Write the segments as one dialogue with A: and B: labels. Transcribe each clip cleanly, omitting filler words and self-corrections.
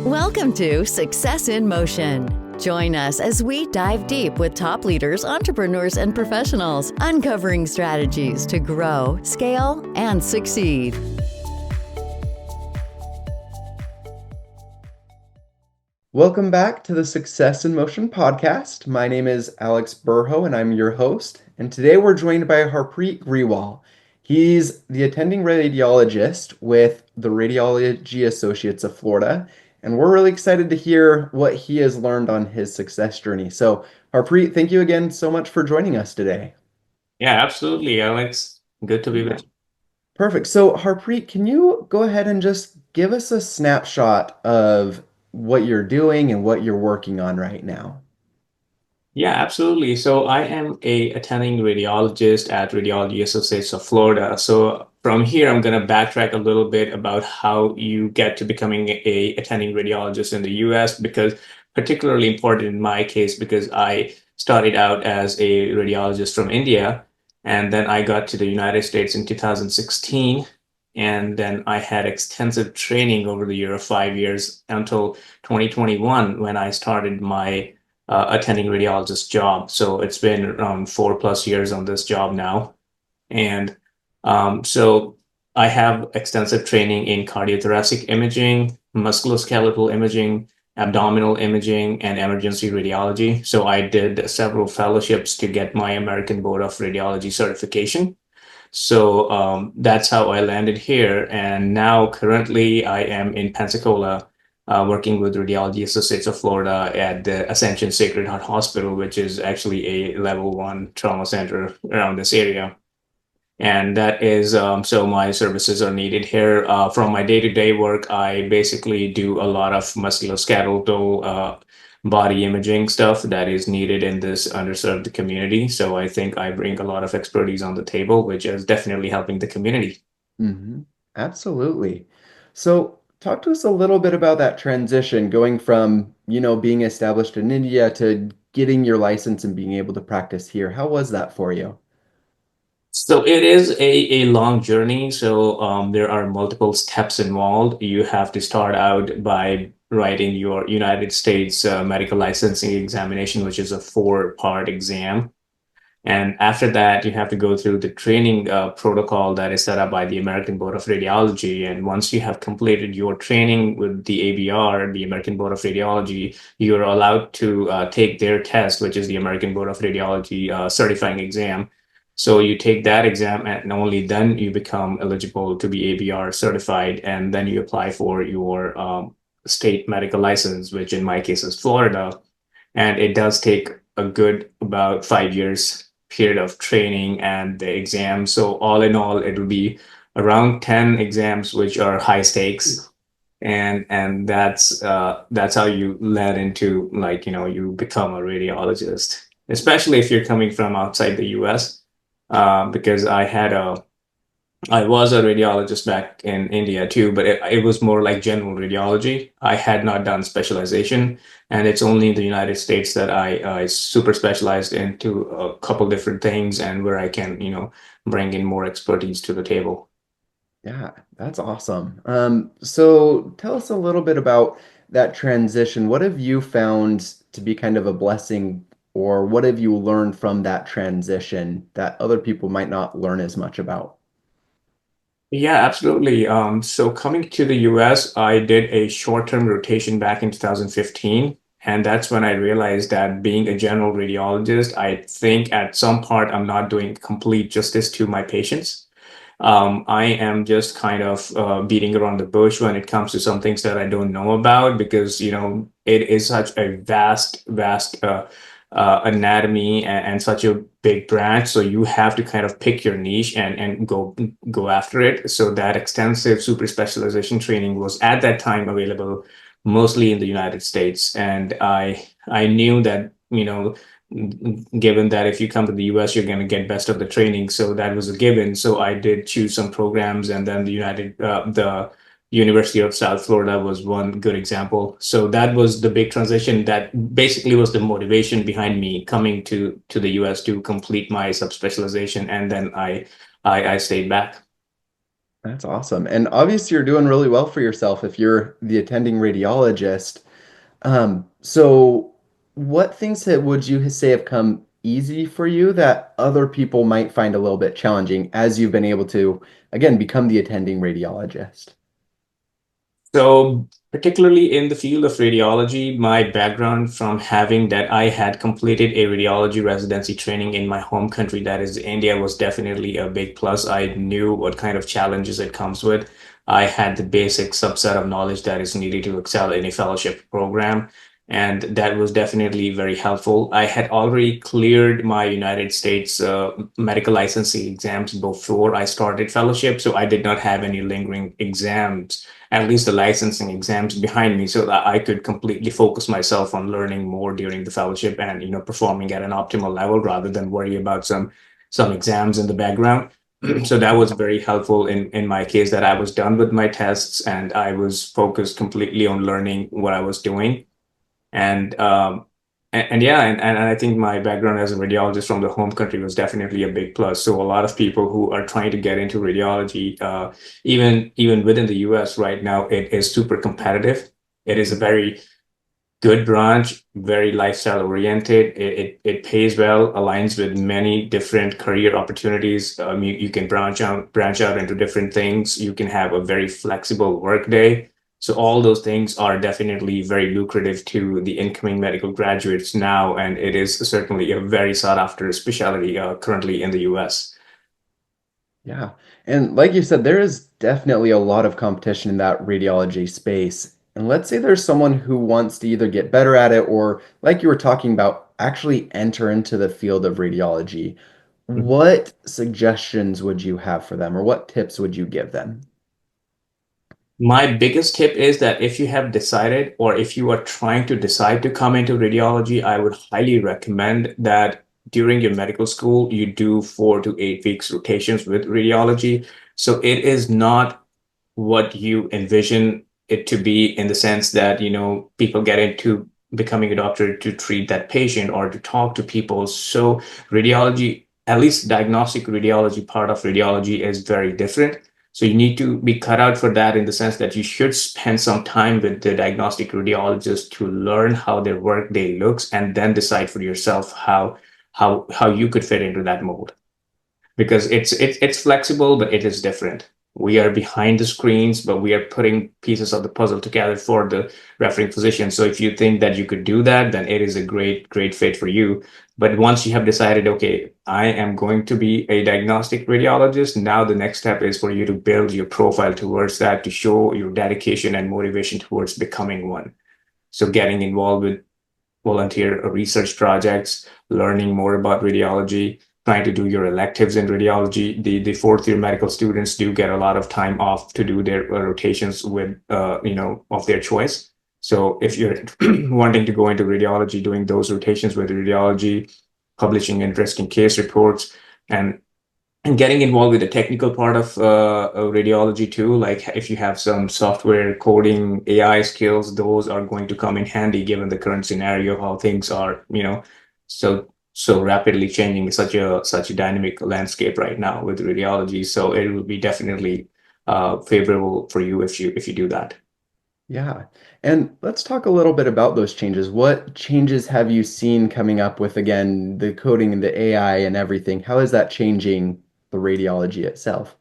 A: Welcome to Success in Motion. Join us as we dive deep with top leaders, entrepreneurs, and professionals, uncovering strategies to grow, scale, and succeed.
B: Welcome back to the Success in Motion podcast. My name is Alex Burho and I'm your host. And today we're joined by Harpreet Grewal. He's the attending radiologist with the Radiology Associates of Florida. And we're really excited to hear what he has learned on his success journey. So, Harpreet, thank you again so much for joining us today.
C: Yeah, absolutely, Alex. Good to be with you.
B: Perfect. So, Harpreet, can you go ahead and just give us a snapshot of what you're doing and what you're working on right now?
C: Yeah, absolutely. So I am a attending radiologist at Radiology Associates of Florida. So from here, I'm going to backtrack a little bit about how you get to becoming a attending radiologist in the US, because particularly important in my case, because I started out as a radiologist from India, and then I got to the United States in 2016. And then I had extensive training over the year of 5 years until 2021 when I started my attending radiologist job. So it's been around 4+ years on this job now. And so I have extensive training in cardiothoracic imaging, musculoskeletal imaging, abdominal imaging, and emergency radiology. So I did several fellowships to get my American Board of Radiology certification. So that's how I landed here. And now currently I am in Pensacola, working with Radiology Associates of Florida at the Ascension Sacred Heart Hospital, which is actually a level 1 trauma center around this area. And that is, so my services are needed here. From my day-to-day work, I basically do a lot of musculoskeletal body imaging stuff that is needed in this underserved community. So I think I bring a lot of expertise on the table, which is definitely helping the community.
B: Absolutely. So, talk to us a little bit about that transition going from, being established in India to getting your license and being able to practice here. How was that for you?
C: So it is a long journey. So there are multiple steps involved. You have to start out by writing your United States medical licensing examination, which is a 4-part exam. And after that, you have to go through the training protocol that is set up by the American Board of Radiology. And once you have completed your training with the ABR, the American Board of Radiology, you're allowed to take their test, which is the American Board of Radiology certifying exam. So you take that exam, and only then you become eligible to be ABR certified. And then you apply for your state medical license, which in my case is Florida. And it does take a good about 5 years period of training and the exam. So all in all, it'll be around 10 exams, which are high stakes. And that's how you led into, like, you become a radiologist, especially if you're coming from outside the US. Because I was a radiologist back in India too, but it was more like general radiology. I had not done specialization, and it's only in the United States that I super specialized into a couple different things, and where I can, bring in more expertise to the table.
B: Yeah, that's awesome. So tell us a little bit about that transition. What have you found to be kind of a blessing, or what have you learned from that transition that other people might not learn as much about?
C: Yeah, absolutely. So coming to the US, I did a short-term rotation back in 2015. And that's when I realized that being a general radiologist, I think at some part I'm not doing complete justice to my patients. I am just kind of beating around the bush when it comes to some things that I don't know about, because, it is such a vast anatomy, and such a big branch. So you have to kind of pick your niche and go after it. So that extensive super specialization training was at that time available mostly in the United States. And I knew that, given that if you come to the US, you're going to get best of the training. So that was a given. So I did choose some programs, and then the University of South Florida was one good example. So that was the big transition that basically was the motivation behind me coming to the US to complete my subspecialization. And then I stayed back.
B: That's awesome. And obviously, you're doing really well for yourself if you're the attending radiologist. So what things would you say have come easy for you that other people might find a little bit challenging as you've been able to, again, become the attending radiologist?
C: So, particularly in the field of radiology, my background from having that I had completed a radiology residency training in my home country, that is India, was definitely a big plus. I knew what kind of challenges it comes with. I had the basic subset of knowledge that is needed to excel in a fellowship program. And that was definitely very helpful. I had already cleared my United States medical licensing exams before I started fellowship, so I did not have any lingering exams, at least the licensing exams behind me, so that I could completely focus myself on learning more during the fellowship and performing at an optimal level rather than worry about some exams in the background. So that was very helpful in my case, that I was done with my tests and I was focused completely on learning what I was doing. And and yeah, and I think my background as a radiologist from the home country was definitely a big plus. So a lot of people who are trying to get into radiology, even within the US right now, it is super competitive. It is a very good branch, very lifestyle oriented. It pays well, aligns with many different career opportunities. You can branch out into different things. You can have a very flexible work day. So all those things are definitely very lucrative to the incoming medical graduates now, and it is certainly a very sought after specialty currently in the US.
B: Yeah. And like you said, there is definitely a lot of competition in that radiology space. And let's say there's someone who wants to either get better at it or, like you were talking about, actually enter into the field of radiology. What suggestions would you have for them, or what tips would you give them?
C: My biggest tip is that if you have decided or if you are trying to decide to come into radiology, I would highly recommend that during your medical school, you do 4 to 8 weeks rotations with radiology. So it is not what you envision it to be, in the sense that, people get into becoming a doctor to treat that patient or to talk to people. So radiology, at least diagnostic radiology part of radiology, is very different. So you need to be cut out for that, in the sense that you should spend some time with the diagnostic radiologist to learn how their workday looks, and then decide for yourself how you could fit into that mold, because it's flexible, but it is different. We are behind the screens, but we are putting pieces of the puzzle together for the referring physician. So if you think that you could do that, then it is a great fit for you. But once you have decided, okay, I am going to be a diagnostic radiologist, now the next step is for you to build your profile towards that, to show your dedication and motivation towards becoming one. So getting involved with volunteer research projects, learning more about radiology, trying to do your electives in radiology. The fourth year medical students do get a lot of time off to do their rotations with of their choice. So if you're wanting to go into radiology, doing those rotations with radiology, publishing interesting case reports, and getting involved with the technical part of radiology too. Like if you have some software coding, AI skills, those are going to come in handy given the current scenario, how things are, so rapidly changing, such a dynamic landscape right now with radiology. So it will be definitely favorable for you if you do that.
B: Yeah. And let's talk a little bit about those changes. What changes have you seen coming up with, again, the coding and the AI and everything? How is that changing the radiology itself?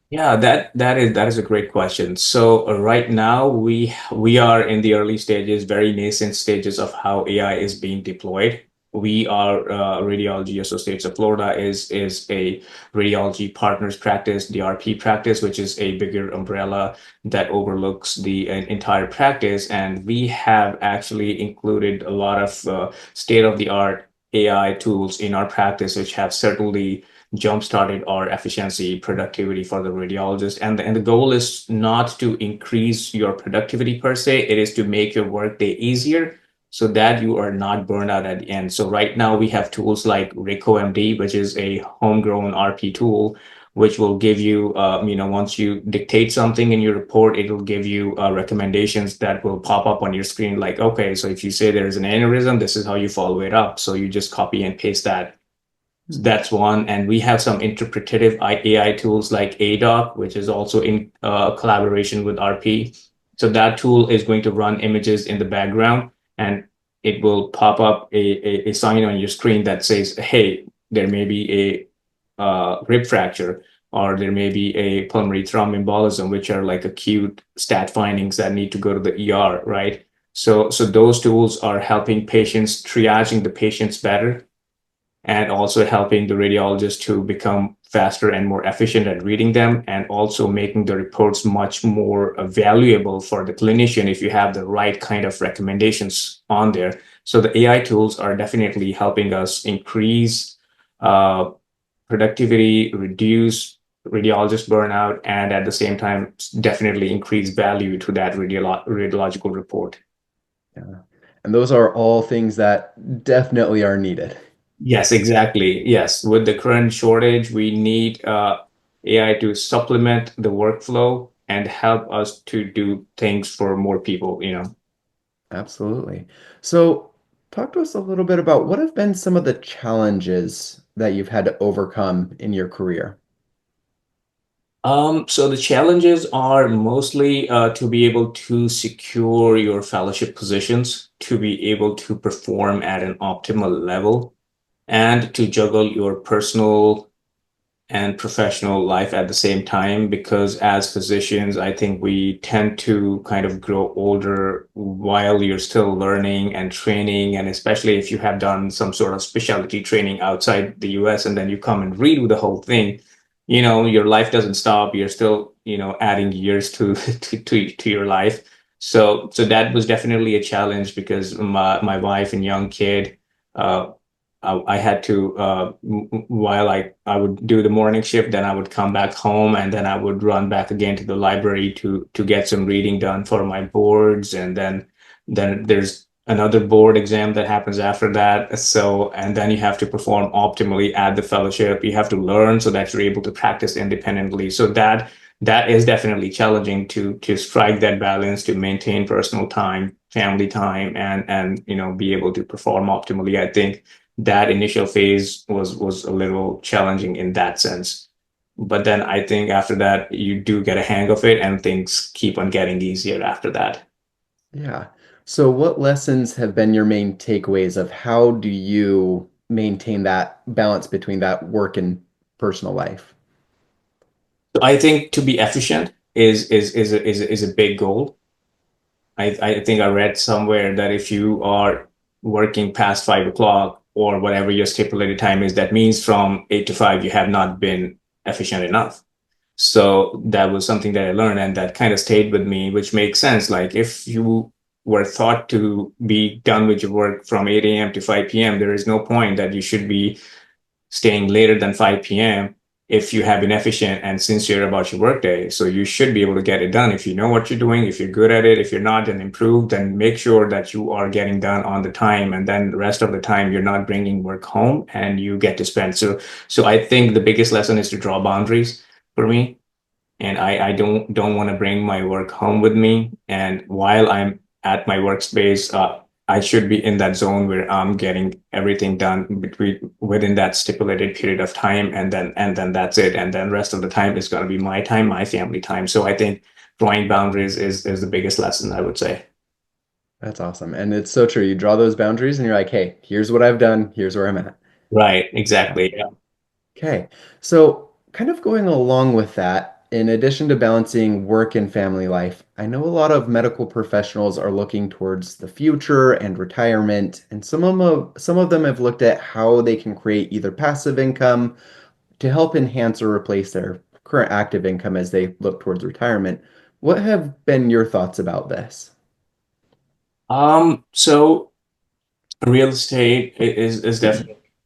C: Yeah, that is a great question. So right now we are in the early stages, very nascent stages of how AI is being deployed. We are Radiology Associates of Florida is a radiology partners practice, DRP practice, which is a bigger umbrella that overlooks the entire practice. And we have actually included a lot of state-of-the-art AI tools in our practice, which have certainly jump-started our efficiency, productivity for the radiologist. And the goal is not to increase your productivity per se, it is to make your workday easier so that you are not burned out at the end. So right now we have tools like RicoMD, which is a homegrown RP tool, which will give you, once you dictate something in your report, it will give you recommendations that will pop up on your screen. Like, okay, so if you say there's an aneurysm, this is how you follow it up. So you just copy and paste that So that's one. And we have some interpretative AI tools like ADOC, which is also in collaboration with RP. So that tool is going to run images in the background, and it will pop up a sign on your screen that says, hey, there may be a rib fracture, or there may be a pulmonary thromboembolism, which are like acute stat findings that need to go to the ER, right? So those tools are helping patients, triaging the patients better, and also helping the radiologist to become faster and more efficient at reading them, and also making the reports much more valuable for the clinician if you have the right kind of recommendations on there. So the AI tools are definitely helping us increase productivity, reduce radiologist burnout, and at the same time, definitely increase value to that radiological report.
B: Yeah. And those are all things that definitely are needed.
C: Yes, exactly. Yes. With the current shortage, we need AI to supplement the workflow and help us to do things for more people, you know.
B: Absolutely. So, talk to us a little bit about what have been some of the challenges that you've had to overcome in your career?
C: So the challenges are mostly to be able to secure your fellowship positions, to be able to perform at an optimal level, and to juggle your personal and professional life at the same time, because as physicians, I think we tend to kind of grow older while you're still learning and training. And especially if you have done some sort of specialty training outside the US and then you come and read the whole thing, you know, your life doesn't stop. You're still, you know, adding years to to your life. So that was definitely a challenge because my wife and young kid, uh, I had to while I would do the morning shift, then I would come back home, and then I would run back again to the library to get some reading done for my boards, and then there's another board exam that happens after that. So and then you have to perform optimally at the fellowship. You have to learn so that you're able to practice independently. So that is definitely challenging to strike that balance, to maintain personal time, family time, and you know, be able to perform optimally. I think that initial phase was a little challenging in that sense. But then I think after that, you do get a hang of it and things keep on getting easier after that.
B: Yeah. So, what lessons have been your main takeaways of how do you maintain that balance between that work and personal life?
C: So I think to be efficient is a big goal. I think I read somewhere that if you are working past 5 o'clock or whatever your stipulated time is, that means from 8 to 5 you have not been efficient enough. So that was something that I learned, and that kind of stayed with me, which makes sense. Like if you were thought to be done with your work from 8 a.m. to 5 p.m., there is no point that you should be staying later than 5 p.m. if you have been efficient and sincere about your workday. So you should be able to get it done if you know what you're doing, if you're good at it. If you're not, then improve, then make sure that you are getting done on the time. And then the rest of the time, you're not bringing work home and you get to spend. So I think the biggest lesson is to draw boundaries for me, and I don't want to bring my work home with me. And while I'm at my workspace, I should be in that zone where I'm getting everything done within that stipulated period of time, and then that's it. And then rest of the time is going to be my time, my family time. So I think drawing boundaries is the biggest lesson, I would say.
B: That's awesome. And it's so true. You draw those boundaries and you're like, hey, here's what I've done, here's where I'm at.
C: Right,
B: Yeah.
C: exactly. Yeah.
B: Okay. So, kind of going along with that, in addition to balancing work and family life, I know a lot of medical professionals are looking towards the future and retirement, and some of them have looked at how they can create either passive income to help enhance or replace their current active income as they look towards retirement. What have been your thoughts about this?
C: So real estate is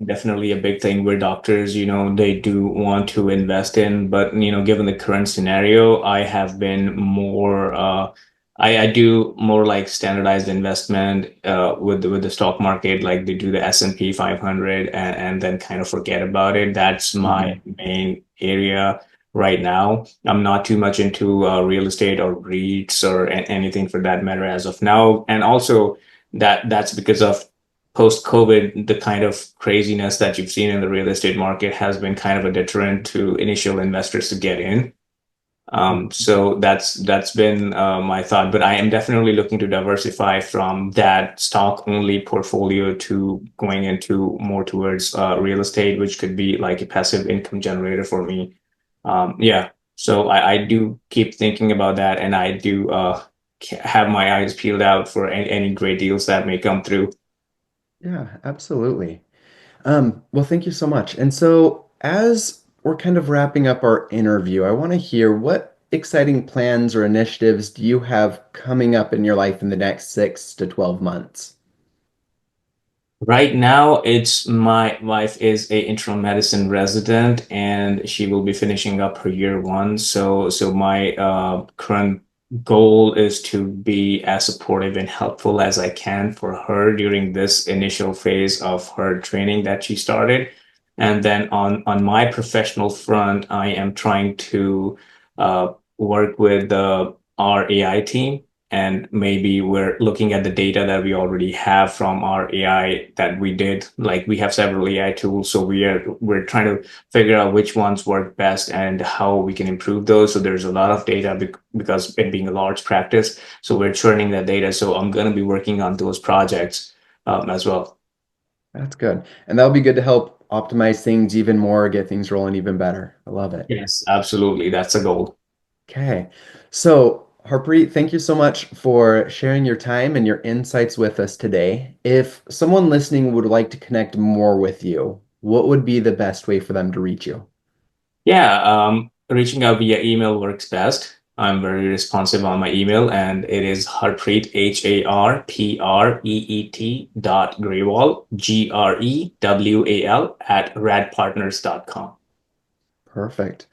C: definitely a big thing where doctors, you know, they do want to invest in, but you know, given the current scenario, I have been more I do more like standardized investment with the stock market, like they do the S&P 500 and then kind of forget about it. That's my
B: Mhm.
C: main area right now. I'm not too much into real estate or REITs or anything for that matter as of now. And also that's because of post-COVID, the kind of craziness that you've seen in the real estate market has been kind of a deterrent to initial investors to get in. So that's been my thought, but I am definitely looking to diversify from that stock only portfolio to going into more towards real estate, which could be like a passive income generator for me. Yeah, so I do keep thinking about that, and I do have my eyes peeled out for any great deals that may come through.
B: Yeah, absolutely. Well, thank you so much. And so, as we're kind of wrapping up our interview, I want to hear what exciting plans or initiatives do you have coming up in your life in the next 6 to 12 months?
C: Right now, it's my wife is a internal medicine resident, and she will be finishing up her year one. So my current goal is to be as supportive and helpful as I can for her during this initial phase of her training that she started. And then on my professional front, I am trying to work with our AI team, and maybe we're looking at the data that we already have from our AI that we did. Like, we have several AI tools, so we're trying to figure out which ones work best and how we can improve those. So there's a lot of data because it being a large practice, so we're churning that data. So I'm going to be working on those projects as well.
B: That's good. And that'll be good to help optimize things even more, get things rolling even better. I love it.
C: Yes, absolutely. That's a goal.
B: Okay. So, Harpreet, thank you so much for sharing your time and your insights with us today. If someone listening would like to connect more with you, what would be the best way for them to reach you?
C: Yeah, reaching out via email works best. I'm very responsive on my email, and it is Harpreet, HARPREET .Grewal, GREWAL at radpartners.com.
B: Perfect.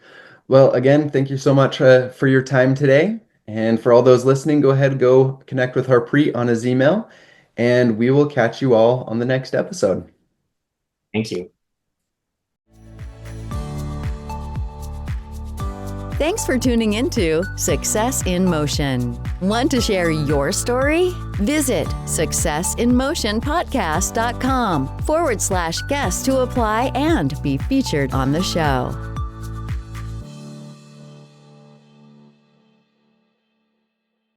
B: Well, again, thank you so much for your time today. And for all those listening, go connect with Harpreet on his email, and we will catch you all on the next episode.
C: Thank you.
A: Thanks for tuning into Success in Motion. Want to share your story? Visit successinmotionpodcast.com/guest to apply and be featured on the show.